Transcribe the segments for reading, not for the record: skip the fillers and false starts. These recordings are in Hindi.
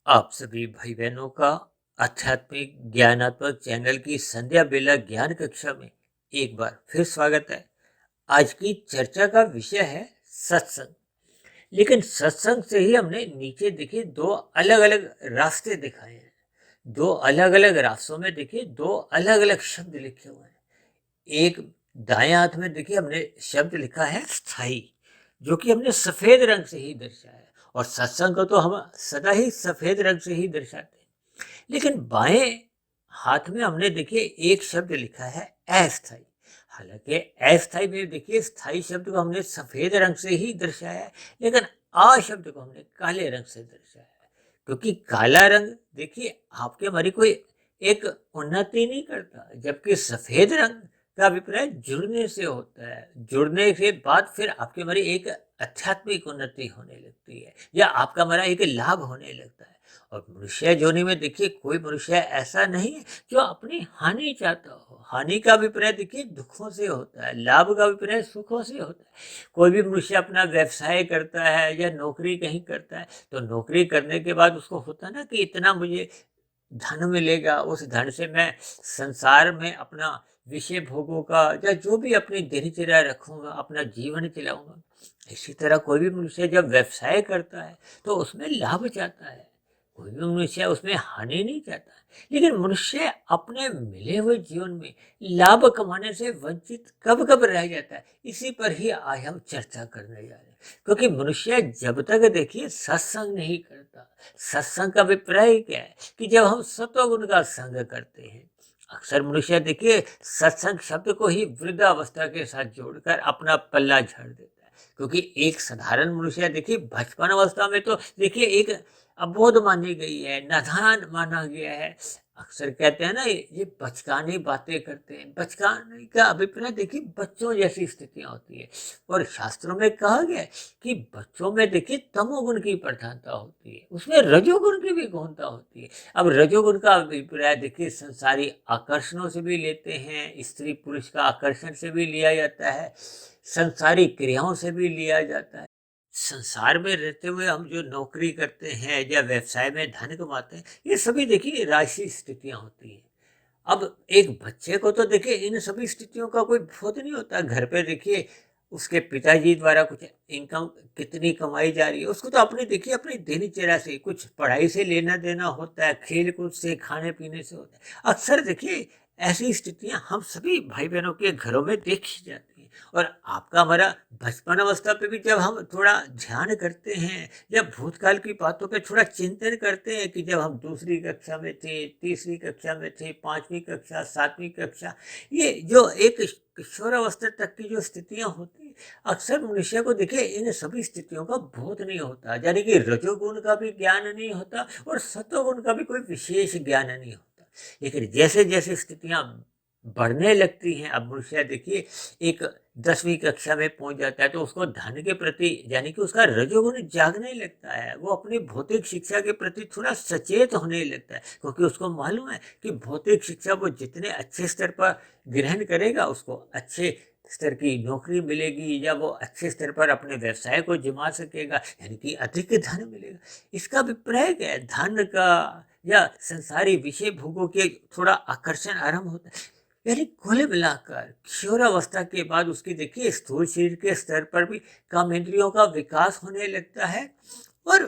आप सभी भाई बहनों का आध्यात्मिक ज्ञानात्मक चैनल की संध्या बेला ज्ञान कक्षा में एक बार फिर स्वागत है। आज की चर्चा का विषय है सत्संग। लेकिन सत्संग से ही हमने नीचे देखिए दो अलग अलग रास्ते दिखाए हैं। दो अलग अलग रास्तों में देखिए दो अलग अलग शब्द लिखे हुए हैं। एक दाएं हाथ में देखिए हमने शब्द लिखा है स्थाई, जो कि हमने सफेद रंग से ही दर्शाया है। और सत्संग को तो हम सदा ही सफेद रंग से ही दर्शाते हैं। लेकिन बाएं हाथ में हमने देखिए एक शब्द लिखा है अस्थाई। हालांकि अस्थाई में देखिए स्थाई शब्द को हमने सफेद रंग से ही दर्शाया है, लेकिन आ शब्द को हमने काले रंग से दर्शाया है। क्योंकि काला रंग देखिए आपके हमारी कोई एक उन्नति नहीं करता, जबकि सफेद रंग का अभिप्राय जुड़ने से होता है। जुड़ने के बाद फिर आपकी हमारी एक आध्यात्मिक उन्नति होने लगती है या आपका हमारा एक लाभ होने लगता है। और मनुष्य योनि में देखिए कोई मनुष्य ऐसा नहीं है जो अपनी हानि चाहता हो। हानि का अभिप्राय देखिए दुखों से होता है, लाभ का अभिप्राय सुखों से होता है। कोई भी मनुष्य अपना व्यवसाय करता है या नौकरी कहीं करता है, तो नौकरी करने के बाद उसको होता है ना कि इतना मुझे धन मिलेगा, उस धन से मैं संसार में अपना विषय भोगों का या जो भी अपनी दिनचर्या रखूंगा, अपना जीवन चलाऊंगा। इसी तरह कोई भी मनुष्य जब व्यवसाय करता है तो उसमें लाभ चाहता है। कोई भी मनुष्य उसमें हानि नहीं चाहता है। लेकिन मनुष्य अपने मिले हुए जीवन में लाभ कमाने से वंचित कब कब रह जाता है, इसी पर ही आज हम चर्चा करने जा रहे हैं। क्योंकि मनुष्य जब तक देखिए सत्संग नहीं करता, सत्संग का अभिप्राय क्या है कि जब हम सत्वगुण का संग करते हैं। अक्सर मनुष्य देखिए सत्संग शब्द को ही वृद्धावस्था के साथ जोड़कर अपना पल्ला झाड़ देता है। क्योंकि एक साधारण मनुष्य देखिए बचपन अवस्था में तो देखिए एक अबोध मानी गई है, नादान माना गया है। अक्सर कहते हैं ना ये बचकानी बातें करते हैं। बचकाने का अभिप्राय देखिए बच्चों जैसी स्थितियां होती है। और शास्त्रों में कहा गया है कि बच्चों में देखिए तमोगुण की प्रधानता होती है, उसमें रजोगुण की भी गौणता होती है। अब रजोगुण का अभिप्राय देखिए संसारी आकर्षणों से भी लेते हैं, स्त्री पुरुष का आकर्षण से भी लिया जाता है, संसारी क्रियाओं से भी लिया जाता है। संसार में रहते हुए हम जो नौकरी करते हैं या व्यवसाय में धन कमाते हैं, ये सभी देखिए राशि स्थितियां होती हैं। अब एक बच्चे को तो देखिए इन सभी स्थितियों का कोई बोध नहीं होता। घर पे देखिए उसके पिताजी द्वारा कुछ इनकम कितनी कमाई जा रही है, उसको तो अपनी देखिए अपनी दिनचर्या से, कुछ पढ़ाई से लेना देना होता है, खेल कूद से, खाने पीने से होता है। अक्सर देखिए ऐसी स्थितियां हम सभी भाई बहनों के घरों में देखी जाती हैं। और आपका हमारा बचपन अवस्था पे भी जब हम थोड़ा ध्यान करते हैं या भूतकाल की बातों पे थोड़ा चिंतन करते हैं कि जब हम दूसरी कक्षा में थे, तीसरी कक्षा में थे, पांचवी कक्षा, सातवीं कक्षा, ये जो एक किशोर अवस्था तक की जो स्थितियां होती हैं, अक्सर मनुष्य को देखिए इन सभी स्थितियों का बोध नहीं होता। यानी कि रजोगुण का भी ज्ञान नहीं होता और सतोगुण का भी कोई विशेष ज्ञान नहीं होता। लेकिन जैसे जैसे स्थितियां बढ़ने लगती हैं, अब मनुष्य देखिए एक 10वीं कक्षा में पहुंच जाता है तो उसको धन के प्रति यानी कि उसका रजोगुण जागने लगता है। वो अपनी भौतिक शिक्षा के प्रति थोड़ा सचेत होने लगता है, क्योंकि उसको मालूम है कि भौतिक शिक्षा वो जितने अच्छे स्तर पर ग्रहण करेगा उसको अच्छे स्तर की नौकरी मिलेगी या वो अच्छे स्तर पर अपने व्यवसाय को जमा सकेगा, यानी कि अधिक धन मिलेगा। इसका अभिप्राय क्या है? धन का या संसारी विषय भोगों के थोड़ा आकर्षण आरंभ होता है। यानी कुल मिलाकर किशोरावस्था के बाद उसकी देखिए स्थूल शरीर के स्तर पर भी काम इंद्रियों का विकास होने लगता है और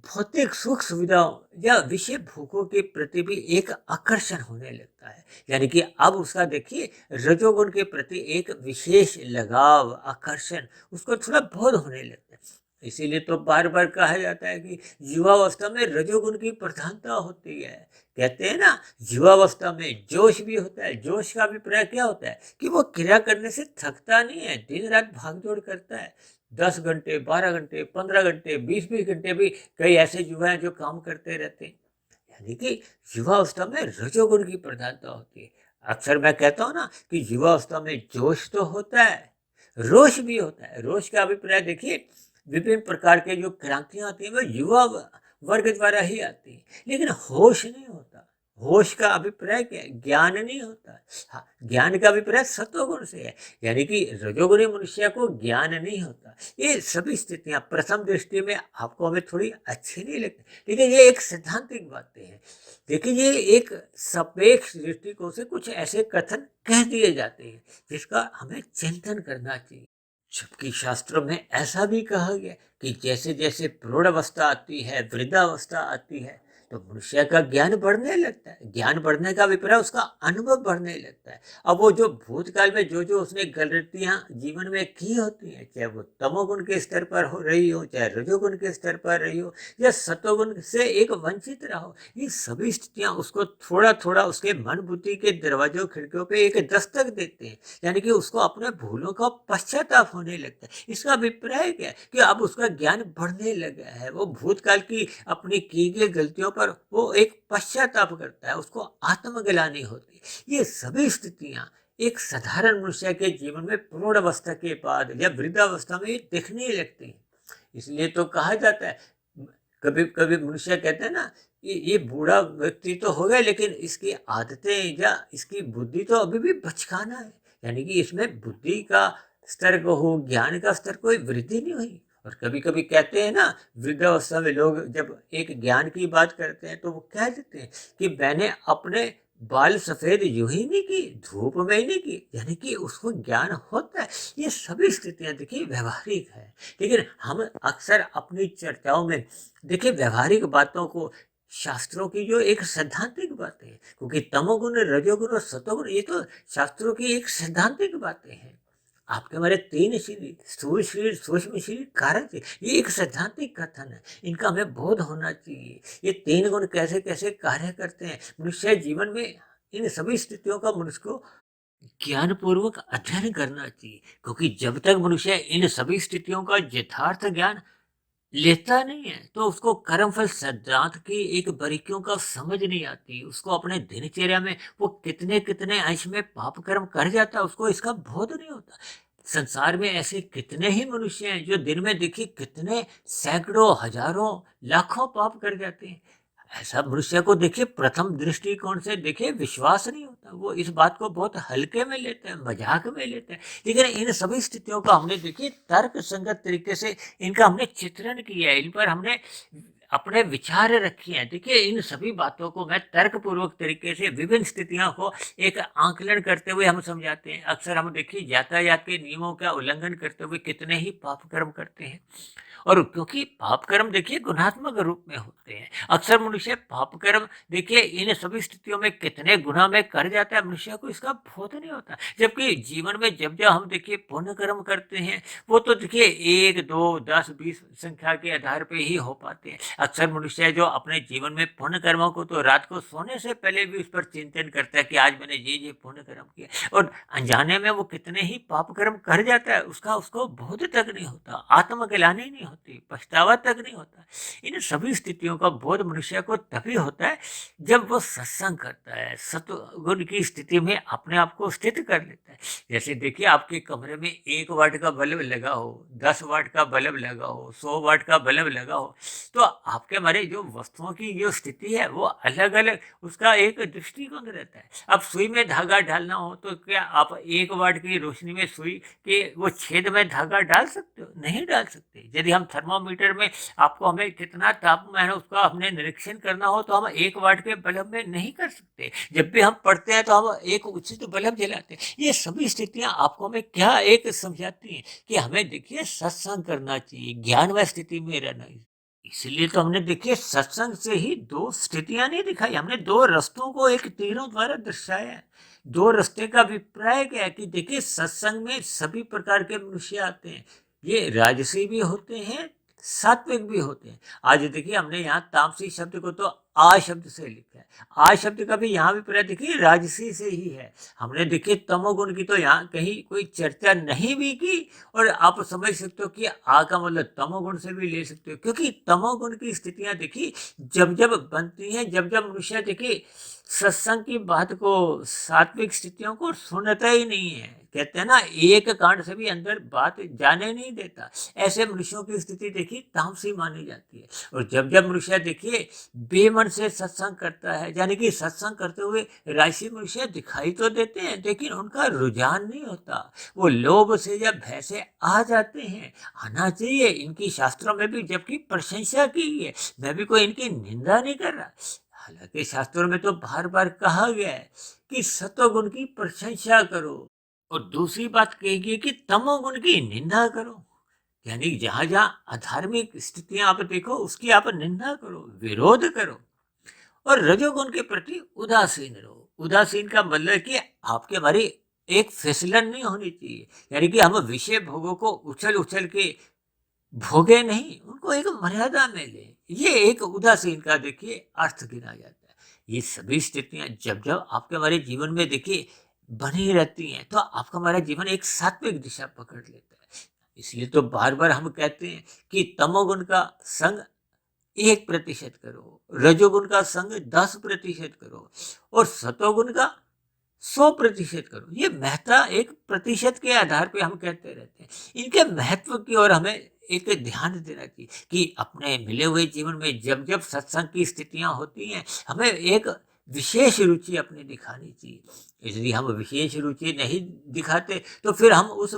भौतिक सुख सुविधाओं या विषय भोगों के प्रति भी एक आकर्षण होने लगता है। यानी कि अब उसका देखिए रजोगुण के प्रति एक विशेष लगाव, आकर्षण उसको थोड़ा बोध होने लगता है। इसीलिए तो बार बार कहा जाता है कि युवावस्था में रजोगुण की प्रधानता होती है। कहते हैं ना युवावस्था में जोश भी होता है। जोश का अभिप्राय क्या होता है कि वो क्रिया करने से थकता नहीं है, दिन रात भागदौड़ करता है। 10 घंटे, 12 घंटे, 15 घंटे, 20-20 घंटे भी कई ऐसे युवा हैं जो काम करते रहते हैं। यानी कि युवावस्था में रजोगुण की प्रधानता होती है। अक्सर मैं कहता हूँ ना कि युवावस्था में जोश तो होता है, रोष भी होता है। रोष का अभिप्राय देखिए विभिन्न प्रकार के जो क्रांतियां आती है वो युवा वर्ग द्वारा ही आती है, लेकिन होश नहीं होता। होश का अभिप्राय क्या है? ज्ञान नहीं होता। हाँ, ज्ञान का अभिप्राय सत्वगुण से है, यानी कि रजोगुणी मनुष्य को ज्ञान नहीं होता। ये सभी स्थितियां प्रथम दृष्टि में आपको हमें थोड़ी अच्छी नहीं लगती, लेकिन ये एक सैद्धांतिक बातें हैं। देखिए, ये एक सापेक्ष दृष्टिकोण से कुछ ऐसे कथन कह दिए जाते हैं जिसका हमें चिंतन करना चाहिए। जबकि शास्त्रों में ऐसा भी कहा गया कि जैसे जैसे प्रौढ़ अवस्था आती है, वृद्धावस्था आती है, तो मनुष्य का ज्ञान बढ़ने लगता है। ज्ञान बढ़ने का अभिप्राय उसका अनुभव बढ़ने लगता है। अब वो जो भूतकाल में जो जो उसने गलतियां जीवन में की होती हैं, चाहे वो तमोगुण के स्तर पर हो रही हो, चाहे रजोगुण के स्तर पर रही हो, या सतोगुण से एक वंचित रहा हो, ये सभी स्थितियां उसको थोड़ा थोड़ा उसके मन बुद्धि के दरवाजों खिड़कियों पे एक दस्तक देते हैं, यानी कि उसको अपने भूलों का पश्चाताप होने लगता है। इसका अभिप्राय क्या है कि अब उसका ज्ञान बढ़ने लगा है। वो भूतकाल की अपनी की गई गलतियों पर वो एक पश्चाताप करता है, उसको आत्मग्लानि होती है। ये सभी स्थितियां एक साधारण मनुष्य के जीवन में प्रौढ़ अवस्था के बाद या वृद्धावस्था में ये दिखने लगती है। इसलिए तो कहा जाता है, कभी कभी मनुष्य कहते हैं ना, ये बूढ़ा व्यक्ति तो हो गया लेकिन इसकी आदतें या इसकी बुद्धि तो अभी भी बचकाना है, यानी कि इसमें बुद्धि का स्तर को हो, ज्ञान का स्तर कोई वृद्धि नहीं हुई। और कभी कभी कहते हैं ना, वृद्धावस्था में लोग जब एक ज्ञान की बात करते हैं तो वो कह देते हैं कि मैंने अपने बाल सफेद यूं ही नहीं की, धूप में ही नहीं की, यानी कि उसको ज्ञान होता है। ये सभी स्थितियां देखिए व्यवहारिक है, लेकिन हम अक्सर अपनी चर्चाओं में देखिए व्यवहारिक बातों को, शास्त्रों की जो एक सैद्धांतिक बातें हैं, क्योंकि तमोगुण, रजोगुण और सतोगुण ये तो शास्त्रों की एक सैद्धांतिक बातें हैं। आपके हमारे तीन शरीर, स्थूल शरीर, सूक्ष्म शरीर, कारण शरीर, ये एक सैद्धांतिक कथन है। इनका हमें बोध होना चाहिए। ये तीन गुण कैसे कैसे कार्य करते हैं मनुष्य जीवन में, इन सभी स्थितियों का मनुष्य को ज्ञान पूर्वक अध्ययन करना चाहिए, क्योंकि जब तक मनुष्य इन सभी स्थितियों का यथार्थ ज्ञान लेता नहीं है तो उसको कर्मफल सिद्धांत की एक बारीकियों का समझ नहीं आती। उसको अपने दिनचर्या में वो कितने कितने अंश में पाप कर्म कर जाता है, उसको इसका बोध नहीं होता। संसार में ऐसे कितने ही मनुष्य हैं जो दिन में देखिए कितने सैकड़ों, हजारों, लाखों पाप कर जाते हैं। ऐसा मनुष्य को देखिए प्रथम दृष्टिकोण से देखिए विश्वास नहीं होता, वो इस बात को बहुत हल्के में लेते हैं, मजाक में लेते हैं। लेकिन इन सभी स्थितियों का हमने देखिए तर्क संगत तरीके से इनका हमने चित्रण किया है, इन पर हमने अपने विचार रखे हैं। देखिए, इन सभी बातों को मैं तर्कपूर्वक तरीके से विभिन्न स्थितियों को एक आंकलन करते हुए हम समझाते हैं। अक्सर हम देखिए यातायात के नियमों का उल्लंघन करते हुए कितने ही पाप कर्म करते हैं, और क्योंकि पाप कर्म देखिए गुणात्मक रूप में होते हैं। अक्सर मनुष्य पाप कर्म देखिए इन सभी स्थितियों में कितने गुना में कर जाता है, मनुष्य को इसका बोध नहीं होता। जबकि जीवन में जब जब हम देखिए पुण्य कर्म करते हैं, वो तो देखिए 1, 2, 10, 20 संख्या के आधार पे ही हो पाते हैं। अक्सर मनुष्य जो अपने जीवन में पुण्य कर्मों को तो रात को सोने से पहले भी उस पर चिंतन करता है कि आज मैंने ये पुण्य कर्म किया, और अनजाने में वो कितने ही पाप कर्म कर जाता है, उसका उसको बोध तक नहीं होता, आत्मग्लानि नहीं होती, पछतावा तक नहीं होता। इन सभी स्थितियों का बोध मनुष्य को तभी होता है जब वो सत्संग करता है, सतगुण की स्थिति में अपने आप को स्थित कर लेता है। जैसे देखिए, आपके कमरे में 1 वाट का बल्ब लगा हो, 10 वाट का बल्ब लगा हो, 100 वाट का बल्ब लगा हो, तो आपके हमारे जो वस्तुओं की जो स्थिति है वो अलग अलग, उसका एक दृष्टिकोण रहता है। अब सुई में धागा डालना हो तो क्या आप 1 वाट की रोशनी में सुई के वो छेद में धागा डाल सकते हो? नहीं डाल सकते। यदि हम थर्मामीटर में आपको हमें कितना तापमान है उसका हमने निरीक्षण करना हो तो हम 1 वाट के बल्ब में नहीं कर सकते। जब भी हम पढ़ते हैं तो हम एक उचित बल्ब जलाते हैं। ये सभी स्थितियां आपको हमें क्या एक समझाती हैं कि हमें देखिए सत्संग करना चाहिए, ज्ञानमय स्थिति में रहना है। इसलिए तो हमने देखिए सत्संग से ही 2 स्थितियां नहीं दिखाई, हमने 2 रस्तों को एक तीरों द्वारा दर्शाया है। 2 रास्ते का अभिप्राय क्या है कि देखिए सत्संग में सभी प्रकार के मनुष्य आते हैं। ये राजसी भी होते हैं, सात्विक भी होते हैं। आज देखिए हमने यहाँ तामसी शब्द को तो आ शब्द से लिखा है। आ शब्द का भी यहाँ भी प्रयोग देखिए राजसी से ही है। हमने देखिए तमोगुण की तो यहाँ कहीं कोई चर्चा नहीं भी की, और आप समझ सकते हो कि आ का मतलब तमोगुण से भी ले सकते हो, क्योंकि तमोगुण की स्थितियां देखिए जब जब बनती हैं, जब जब मनुष्य देखिए सत्संग की बात को, सात्विक स्थितियों को सुनता ही नहीं है। कहते हैं ना, एक कांड से भी अंदर बात जाने नहीं देता। ऐसे मनुष्यों की स्थिति देखिए तामसी मानी जाती है। और जब जब मनुष्य देखिए बेमन रुझान से सत्संग करता है, यानी कि सत्संग करते हुए राशि मनुष्य दिखाई तो देते हैं लेकिन उनका रुझान नहीं होता। वो लोभ से या भय से आ जाते हैं। आना चाहिए, इनकी शास्त्रों में भी जबकि प्रशंसा की है। मैं भी कोई इनकी निंदा नहीं कर रहा। हालांकि शास्त्रों में तो बार बार कहा गया है कि सतोगुण की प्रशंसा करो, और दूसरी बात कही गई कि तमोगुण की निंदा करो। यानी जहां जहां अधार्मिक स्थितियां आप देखो उसकी आप निंदा करो, विरोध करो। और रजोगुण के प्रति उदासीन रहो। उदासीन का मतलब है कि आपके हमारी एक फिसलन नहीं होनी चाहिए, यानी कि हम विषय भोगों को उछल उछल के भोगे नहीं, उनको एक मर्यादा में ले। ये एक उदासीन का देखिए अर्थ गिना जाता है। ये सभी स्थितियां जब जब आपके हमारे जीवन में देखिए बनी रहती हैं तो आपका हमारा जीवन एक सात्विक दिशा पकड़ लेता है। इसलिए तो बार बार हम कहते हैं कि तमोगुण का संग 1% करो, रजोगुण का संग 10% करो, और सतोगुण का 100% करो। ये महत्ता एक प्रतिशत के आधार पे हम कहते रहते हैं। इनके महत्व की ओर हमें एक ध्यान देना चाहिए कि अपने मिले हुए जीवन में जब जब सत्संग की स्थितियां होती हैं हमें एक विशेष रुचि अपनी दिखानी चाहिए। यदि हम विशेष रुचि नहीं दिखाते तो फिर हम उस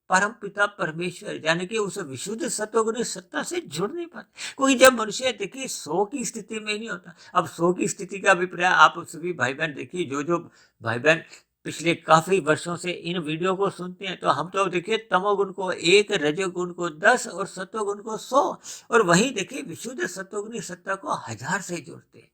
परम पिता परमेश्वर यानी कि उस विशुद्ध सतोगुण सत्ता से जुड़ नहीं पाते। क्योंकि जब मनुष्य देखिए 100 की स्थिति में नहीं होता। अब 100 की स्थिति का अभिप्राय आप सभी भाई बहन देखिए, जो भाई बहन पिछले काफी वर्षों से इन वीडियो को सुनते हैं तो हम तो देखिए तमोगुण को 1, रजोगुण को 10 और सतोगुण को 100, और वही देखिए विशुद्ध सतोगुणी सत्ता को 1000 से जोड़ते हैं।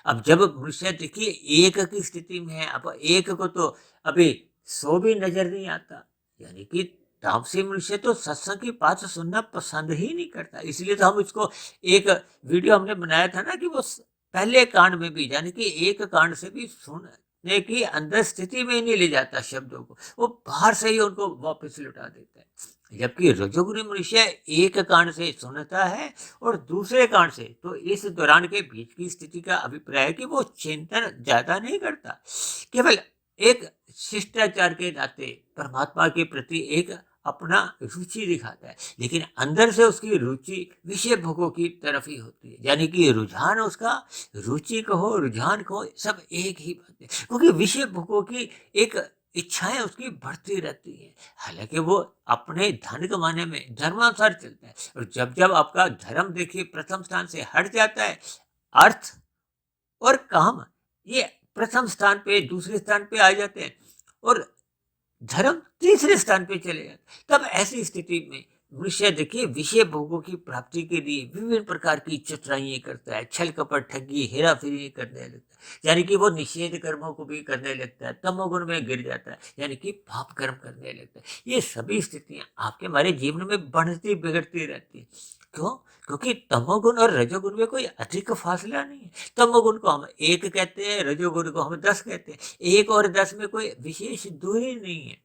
अब जब मनुष्य देखिए 1 की स्थिति में है, अब 1 को तो अभी 100 भी नजर नहीं आता, यानी कि तामसी मनुष्य तो सत्संग की बात सुनना पसंद ही नहीं करता। इसलिए तो हम इसको एक वीडियो हमने बनाया था ना कि वो पहले कांड में भी, यानी कि एक कांड से भी सुनने की अंदर स्थिति में ही नहीं ले जाता शब्दों को, वो बाहर से ही उनको वापस लौटा देता है। जबकि रजोगुणी मनुष्य एक कांड से सुनता है और दूसरे कांड से, तो इस दौरान के बीच की स्थिति का अभिप्राय है कि वो चिंतन ज्यादा नहीं करता, केवल एक शिष्टाचार के नाते परमात्मा के प्रति एक अपना रुचि दिखाता है, लेकिन अंदर से उसकी रुचि विषय भोगों की तरफ ही होती है। यानी कि रुझान उसका, रुचि कहो रुझान कहो, सब एक ही बात है, क्योंकि विषय भोगों की एक इच्छाएं उसकी बढ़ती रहती है। हालांकि वो अपने धन कमाने में धर्मानुसार चलता है, और जब जब आपका धर्म देखिए प्रथम स्थान से हट जाता है, अर्थ और काम ये प्रथम स्थान पे दूसरे स्थान पे आ जाते हैं और धर्म तीसरे स्थान पे चले जाते, तब ऐसी स्थिति में मनुष्य देखिए विषय भोगों की प्राप्ति के लिए विभिन्न प्रकार की चतुराइयां करता है, छल कपट ठगी हेरा फेरी करने लगता है, यानी कि वो निषेध कर्मों को भी करने लगता है, तमोगुण में गिर जाता है, यानी कि पाप कर्म करने लगता है। ये सभी स्थितियां आपके हमारे जीवन में बढ़ती बिगड़ती रहती है। क्यों? क्योंकि तमोगुण और रजोगुण में कोई अधिक फासला नहीं है। तमोगुण को हम 1 कहते हैं, रजोगुण को हम 10 कहते हैं। 1 और 10 में कोई विशेष दूरी नहीं है।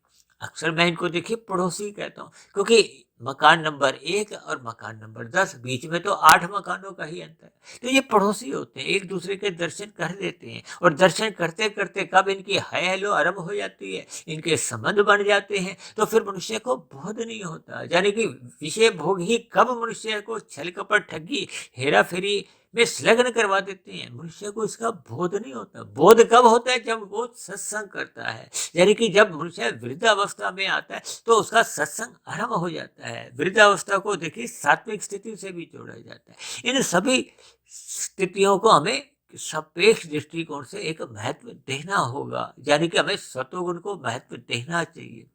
अक्सर मैं इनको देखिए पड़ोसी कहता हूँ, क्योंकि मकान नंबर 1 और मकान नंबर 10 बीच में तो 8 मकानों का ही अंतर है। तो ये पड़ोसी होते हैं, एक दूसरे के दर्शन कर लेते हैं, और दर्शन करते करते कब इनकी हाय हेलो आरंभ हो जाती है, इनके संबंध बन जाते हैं, तो फिर मनुष्य को बोध नहीं होता। यानी कि विषय भोग ही कब मनुष्य को छल कपट ठगी हेरा फेरी में संलग्न करवा देते हैं, मनुष्य को इसका बोध नहीं होता। बोध कब होता है? जब वो सत्संग करता है, यानी कि जब मनुष्य वृद्धावस्था में आता है तो उसका सत्संग आरंभ हो जाता है। वृद्धावस्था को देखिए सात्विक स्थिति से भी जोड़ा जाता है। इन सभी स्थितियों को हमें सापेक्ष दृष्टिकोण से एक महत्व देना होगा, यानी कि हमें सतोगुण को महत्व देना चाहिए।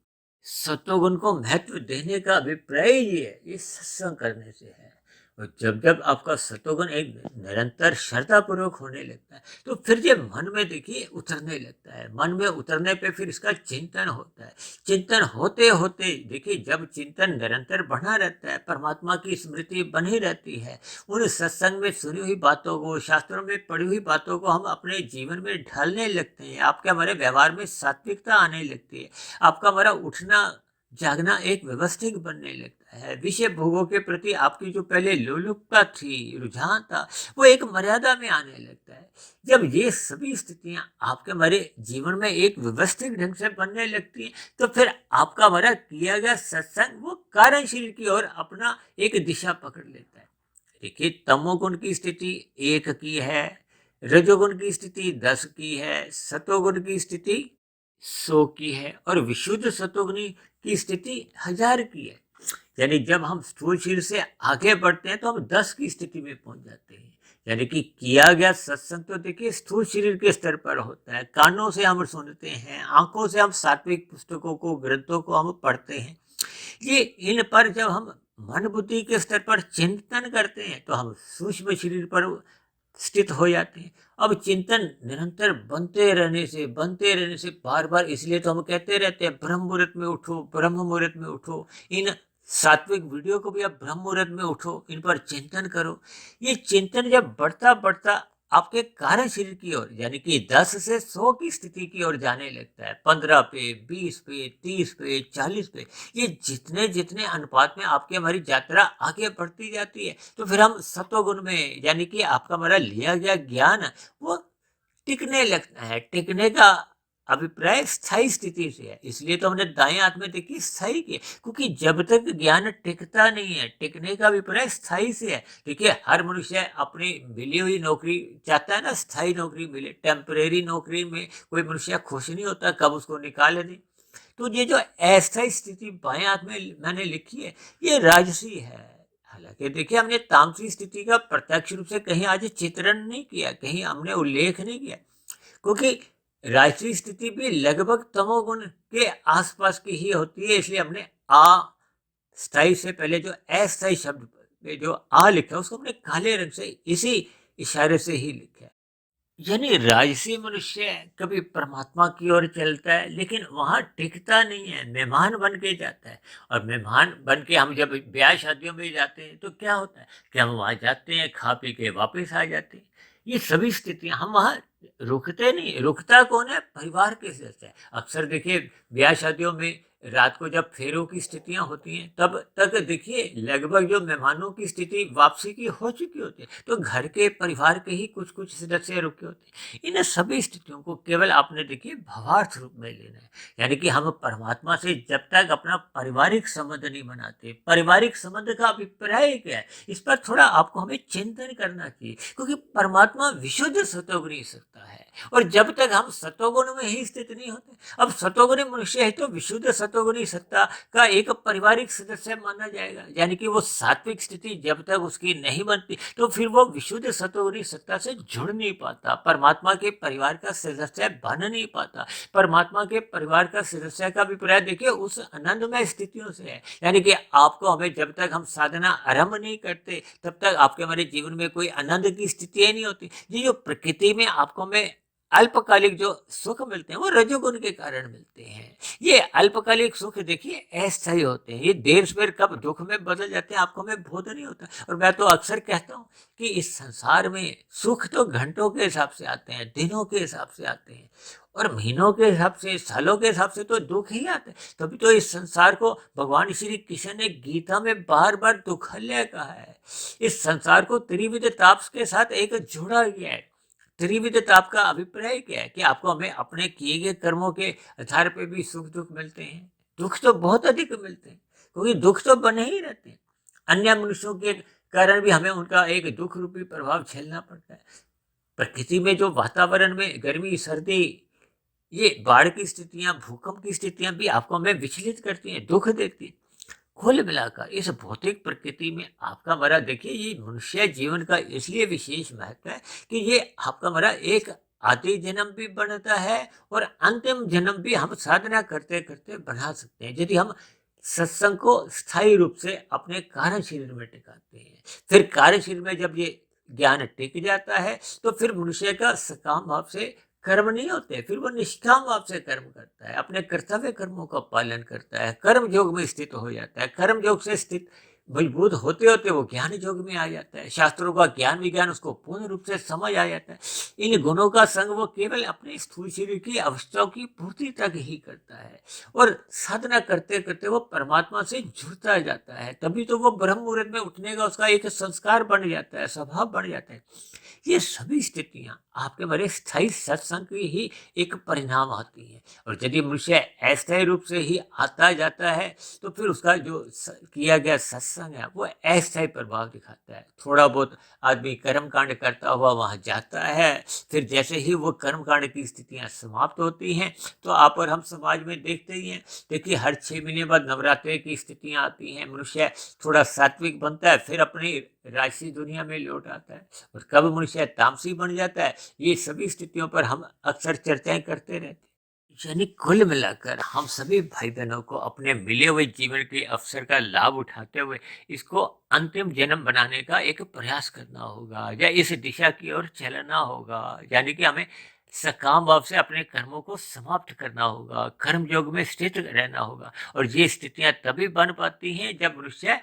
सतोगुण को महत्व देने का अभिप्राय ये है, ये सत्संग करने से है। और जब जब आपका सतोगुण एक निरंतर श्रद्धा पूर्वक होने लगता है तो फिर ये मन में देखिए उतरने लगता है। मन में उतरने पे फिर इसका चिंतन होता है। चिंतन होते होते देखिए जब चिंतन निरंतर बना रहता है, परमात्मा की स्मृति बनी रहती है, उन सत्संग में सुनी हुई बातों को, शास्त्रों में पढ़ी हुई बातों को हम अपने जीवन में ढालने लगते हैं। आपके हमारे व्यवहार में सात्विकता आने लगती है। आपका हमारा उठना जागना एक व्यवस्थित बनने लगता है। विषय भोगों के प्रति आपकी जो पहले लोलुपता थी, रुझान था, वो एक मर्यादा में आने लगता है। जब ये सभी स्थितियां आपके हमारे जीवन में एक व्यवस्थित ढंग से बनने लगती हैं तो फिर आपका हमारा किया गया सत्संग वो कार्यशील की ओर अपना एक दिशा पकड़ लेता है। देखिए तमोगुण की स्थिति 1 की है, रजोगुण की स्थिति 10 की है, सतोगुण की स्थिति 100 की है और विशुद्ध सतोगुणी की स्थिति 1000 की है। यानी जब हम स्थूल शरीर से आगे बढ़ते हैं तो हम 10 की स्थिति में पहुंच जाते हैं। यानी कि किया गया सत्संग तो देखिए स्थूल शरीर के स्तर पर होता है, कानों से हम सुनते हैं, आंखों से हम सात्विक पुस्तकों को, ग्रंथों को हम पढ़ते हैं। ये इन पर जब हम मन बुद्धि के स्तर पर चिंतन करते हैं तो हम सूक्ष्म शरीर पर स्थित हो जाते हैं। अब चिंतन निरंतर बनते रहने से बार बार, इसलिए तो हम कहते रहते हैं ब्रह्म मुहूर्त में उठो, ब्रह्म मुहूर्त में उठो। इन सात्विक वीडियो को भी आप ब्रह्म मुहूर्त में उठो, इन पर चिंतन करो। ये चिंतन जब बढ़ता बढ़ता आपके कार्य शरीर की ओर, यानी कि 10 से 100 की स्थिति की ओर जाने लगता है, 15 पे, 20 पे, 30 पे, 40 पे, ये जितने जितने अनुपात में आपकी हमारी यात्रा आगे बढ़ती जाती है तो फिर हम सतोगुण में, यानी कि आपका हमारा लिया गया ज्ञान वो टिकने लगता है। टिकने का अभिप्राय स्थायी स्थिति से है, इसलिए तो हमने दाएं हाथ में देखी स्थायी की, क्योंकि जब तक ज्ञान टिकता नहीं है, टिकने का अभिप्राय स्थायी से है। देखिए हर मनुष्य अपनी मिली हुई नौकरी चाहता है ना, स्थायी नौकरी मिले। टेम्परेरी नौकरी में कोई मनुष्य खुश नहीं होता, कब उसको निकाल दे। तो ये जो अस्थायी स्थिति बाएं हाथ में मैंने लिखी है, ये राजसी है। हालांकि देखिए हमने तामसी स्थिति का प्रत्यक्ष रूप से कहीं आज चित्रण नहीं किया, कहीं हमने उल्लेख नहीं किया, क्योंकि राजसी स्थिति भी लगभग तमोगुण के आसपास की ही होती है। इसलिए हमने स्थायी से पहले जो अस्थायी शब्द में जो लिखा है उसको हमने काले रंग से इसी इशारे से ही लिखा है। यानी राजसी मनुष्य कभी परमात्मा की ओर चलता है लेकिन वहां टिकता नहीं है, मेहमान बन के जाता है। और मेहमान बन के हम जब ब्याह शादियों में जाते हैं तो क्या होता है कि हम वहां जाते हैं, खा पी के वापस आ जाते हैं। ये सभी स्थितियां हम वहां रुकते नहीं। रुकता कौन है? परिवार के सदस्य है। अक्सर देखिए ब्याह शादियों में रात को जब फेरों की स्थितियां होती हैं तब तक देखिए लगभग जो मेहमानों की स्थिति वापसी की हो चुकी होती है, तो घर के परिवार के ही कुछ कुछ सदस्य रुके होते हैं। इन सभी स्थितियों को केवल आपने देखिए भावार्थ रूप में लेना है। यानी कि हम परमात्मा से जब तक अपना पारिवारिक संबंध नहीं बनाते, पारिवारिक संबंध का अभिप्राय क्या है, इस पर थोड़ा आपको हमें चिंतन करना चाहिए, क्योंकि परमात्मा विशुद्ध सतोगुणी सत्ता है। और जब तक हम सतोगुण में ही स्थित नहीं होते, अब सतोगुणी मनुष्य है तो विशुद्ध सतोगुणी सत्ता का एक पारिवारिक सदस्य माना जाएगा। यानी कि वो सात्विक स्थिति जब तक उसकी नहीं बनती तो फिर वो विशुद्ध सतोगुणी सत्ता से जुड़ नहीं पाता, परमात्मा के परिवार का सदस्य बन नहीं पाता। परमात्मा के परिवार का सदस्य का अभिप्राय देखिए उस आनंदमय स्थितियों से है। यानी कि आपको हमें जब तक हम साधना आरंभ नहीं करते तब तक आपके हमारे जीवन में कोई आनंद की स्थिति नहीं होती। ये जो प्रकृति में आपको हमें अल्पकालिक जो सुख मिलते हैं वो रजोगुण के कारण मिलते हैं। ये अल्पकालिक सुख देखिए अस्थायी होते हैं, ये देर सवेर कब दुख में बदल जाते हैं आपको हमें बोध नहीं होता। और मैं तो अक्सर कहता हूँ कि इस संसार में सुख तो घंटों के हिसाब से आते हैं, दिनों के हिसाब से आते हैं, और महीनों के हिसाब से, सालों के हिसाब से तो दुख ही आते हैं। तभी तो इस संसार को भगवान श्री कृष्ण ने गीता में बार बार दुखल्य कहा है। इस संसार को त्रिविध ताप के साथ एक जोड़ा गया है। त्रिविध ताप का अभिप्राय क्या है कि आपको हमें अपने किए गए कर्मों के आधार पे भी सुख दुख मिलते हैं। दुख तो बहुत अधिक मिलते हैं, क्योंकि दुख तो बने ही रहते हैं। अन्य मनुष्यों के कारण भी हमें उनका एक दुख रूपी प्रभाव झेलना पड़ता है। प्रकृति में जो वातावरण में गर्मी सर्दी, ये बाढ़ की स्थितियां, भूकंप की स्थितियां भी आपको हमें विचलित करती हैं, दुख देती हैं। कुल मिलाकर इस भौतिक प्रकृति में आपका हमारा देखिए ये मनुष्य जीवन का इसलिए विशेष महत्व है कि ये आपका हमारा एक आदि जन्म भी बनता है और अंतिम जन्म भी हम साधना करते करते बना सकते हैं, यदि हम सत्संग को स्थायी रूप से अपने कार्य शरीर में टिकाते हैं। फिर कार्य शरीर में जब ये ज्ञान टिक जाता है तो फिर मनुष्य का सकाम भाव से कर्म नहीं होते, फिर वो निष्काम भाव से कर्म करता है, अपने कर्तव्य कर्मों का पालन करता है, कर्म योग में स्थित हो जाता है। कर्म योग से स्थित मजबूत होते होते वो ज्ञान योग में आ जाता है, शास्त्रों का ज्ञान विज्ञान उसको पूर्ण रूप से समझ आ जाता है। इन गुणों का संग वो केवल अपने स्थूल शरीर की अवस्थाओं की पूर्ति तक ही करता है, और साधना करते करते वो परमात्मा से जुड़ता जाता है। तभी तो वो ब्रह्म मुहूर्त में उठने का उसका एक संस्कार बन जाता है, स्वभाव बन जाता है। ये सभी स्थितियां आपके हमारे स्थायी सत्संग की ही एक परिणाम आती है। और यदि मनुष्य अस्थायी रूप से ही आता जाता है तो फिर उसका जो किया गया सत्संग सत्संग है वो अस्थायी प्रभाव दिखाता है। थोड़ा बहुत आदमी कर्म कांड करता हुआ वहाँ जाता है, फिर जैसे ही वो कर्म कांड की स्थितियाँ समाप्त होती हैं तो आप और हम समाज में देखते ही हैं। देखिए हर 6 महीने बाद नवरात्रे की स्थितियाँ आती हैं, मनुष्य थोड़ा सात्विक बनता है, फिर अपनी राशि दुनिया में लौट आता है, और कब मनुष्य तामसी बन जाता है, ये सभी स्थितियों पर हम अक्सर चर्चाएं करते रहते हैं। यानी कुल मिलाकर हम सभी भाई बहनों को अपने मिले हुए जीवन के अवसर का लाभ उठाते हुए इसको अंतिम जन्म बनाने का एक प्रयास करना होगा, या इस दिशा की ओर चलना होगा। यानी कि हमें सकाम भाव से अपने कर्मों को समाप्त करना होगा, कर्म योग में स्थित रहना होगा। और ये स्थितियां तभी बन पाती हैं जब मनुष्य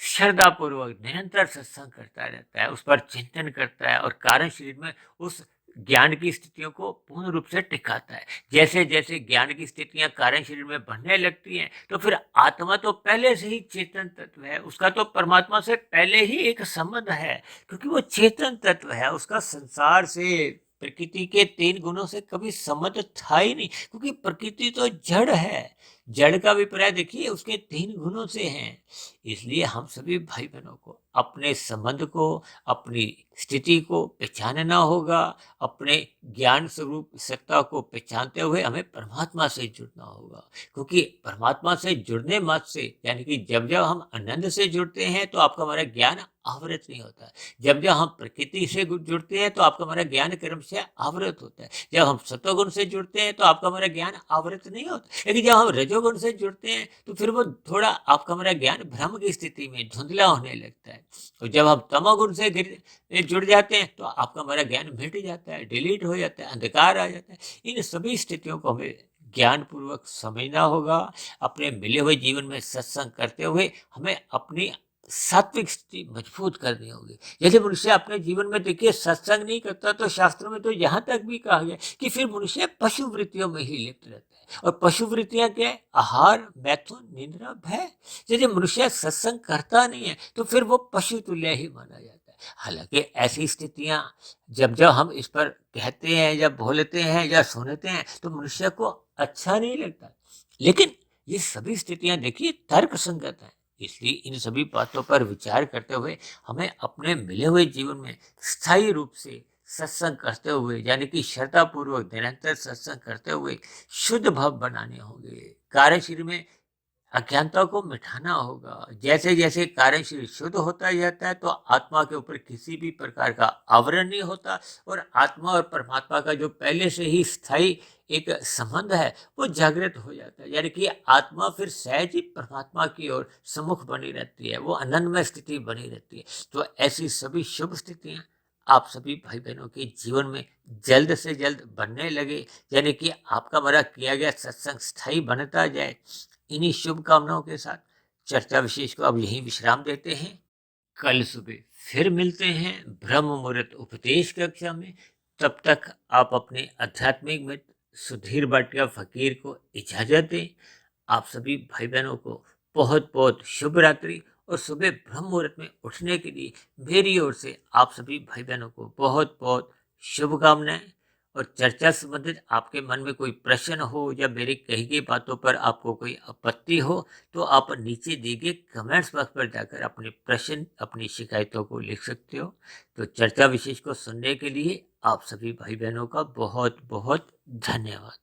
श्रद्धा पूर्वक निरंतर सत्संग करता रहता है, उस पर चिंतन करता है, और कारण शरीर में उस ज्ञान की स्थितियों को पूर्ण रूप से टिकाता है। जैसे जैसे ज्ञान की स्थितियां कारण शरीर में बढ़ने लगती हैं तो फिर आत्मा तो पहले से ही चेतन तत्व है, उसका तो परमात्मा से पहले ही एक संबंध है, क्योंकि वो चेतन तत्व है, उसका संसार से प्रकृति के 3 गुणों से कभी संबंध था ही नहीं, क्योंकि प्रकृति तो जड़ है। जड़ का अभिप्राय देखिए उसके 3 गुणों से है। इसलिए हम सभी भाई बहनों को अपने संबंध को, अपनी स्थिति को पहचानना होगा। अपने ज्ञान स्वरूप सत्ता को पहचानते हुए हमें परमात्मा से जुड़ना होगा, क्योंकि परमात्मा से जुड़ने मात्र से, यानी कि जब जब हम आनंद से जुड़ते हैं तो आपका हमारा ज्ञान आवृत नहीं होता। जब जब हम प्रकृति से जुड़ते हैं तो आपका हमारा ज्ञान क्रम से आवृत होता है। जब हम सत्वगुण से जुड़ते हैं तो आपका हमारा ज्ञान आवृत नहीं होता। लेकिन जब हम रजोगुण से जुड़ते हैं तो फिर वो थोड़ा आपका हमारा ज्ञान भ्रम की स्थिति में धुंधला होने लगता है। और जब हम तमोगुण से जुड़ जाते हैं तो आपका हमारा ज्ञान मिट जाता है, डिलीट हो जाता है, अंधकार आ जाता है। इन सभी स्थितियों को हमें ज्ञान पूर्वक समझना होगा। अपने मिले हुए जीवन में सत्संग करते हुए हमें अपनी सात्विक स्थिति मजबूत करनी होगी। यदि मनुष्य अपने जीवन में देखिए सत्संग नहीं करता तो शास्त्रों में तो यहाँ तक भी कहा गया कि फिर मनुष्य पशु वृत्तियों में ही लिप्त रहता है। और पशु वृत्तियां क्या है? आहार, मैथुन, निद्रा, भय। यदि मनुष्य सत्संग करता नहीं है तो फिर वो पशु तुल्य ही माना जाता है। हालांकि ऐसी स्थितियां जब जब हम इस पर कहते हैं, जब बोलते हैं या सुनते हैं तो मनुष्य को अच्छा नहीं लगता, लेकिन ये सभी स्थितियां देखिए तर्क संगत है। इसलिए इन सभी बातों पर विचार करते हुए हमें अपने मिले हुए जीवन में स्थायी रूप से सत्संग करते हुए, यानी कि श्रद्धा पूर्वक निरंतर सत्संग करते हुए शुद्ध भाव बनाने होंगे। कार्यशील में अज्ञानता को मिटाना होगा। जैसे जैसे कार्य शरीर शुद्ध होता जाता है तो आत्मा के ऊपर किसी भी प्रकार का आवरण नहीं होता, और आत्मा और परमात्मा का जो पहले से ही स्थायी एक संबंध है वो जागृत हो जाता है। यानी कि आत्मा फिर सहज ही परमात्मा की ओर सम्मुख बनी रहती है, वो आनंदमय स्थिति बनी रहती है। तो ऐसी सभी शुभ स्थितियां आप सभी भाई बहनों के जीवन में जल्द से जल्द बनने लगे, यानी कि आपका मेरा किया गया सत्संग स्थायी बनता जाए। इन्हीं शुभकामनाओं के साथ चर्चा विशेष को अब यहीं विश्राम देते हैं। कल सुबह फिर मिलते हैं ब्रह्म मुहूर्त उपदेश कक्षा में। तब तक आप अपने आध्यात्मिक मित्र सुधीर भाटिया फकीर को इजाजत दें। आप सभी भाई बहनों को बहुत बहुत शुभ रात्रि, और सुबह ब्रह्म मुहूर्त में उठने के लिए मेरी ओर से आप सभी भाई बहनों को बहुत बहुत शुभकामनाएं। और चर्चा संबंधित आपके मन में कोई प्रश्न हो या मेरी कही गई बातों पर आपको कोई आपत्ति हो तो आप नीचे दिए गए कमेंट्स बॉक्स पर जाकर अपने प्रश्न, अपनी शिकायतों को लिख सकते हो। तो चर्चा विशेष को सुनने के लिए आप सभी भाई बहनों का बहुत बहुत धन्यवाद।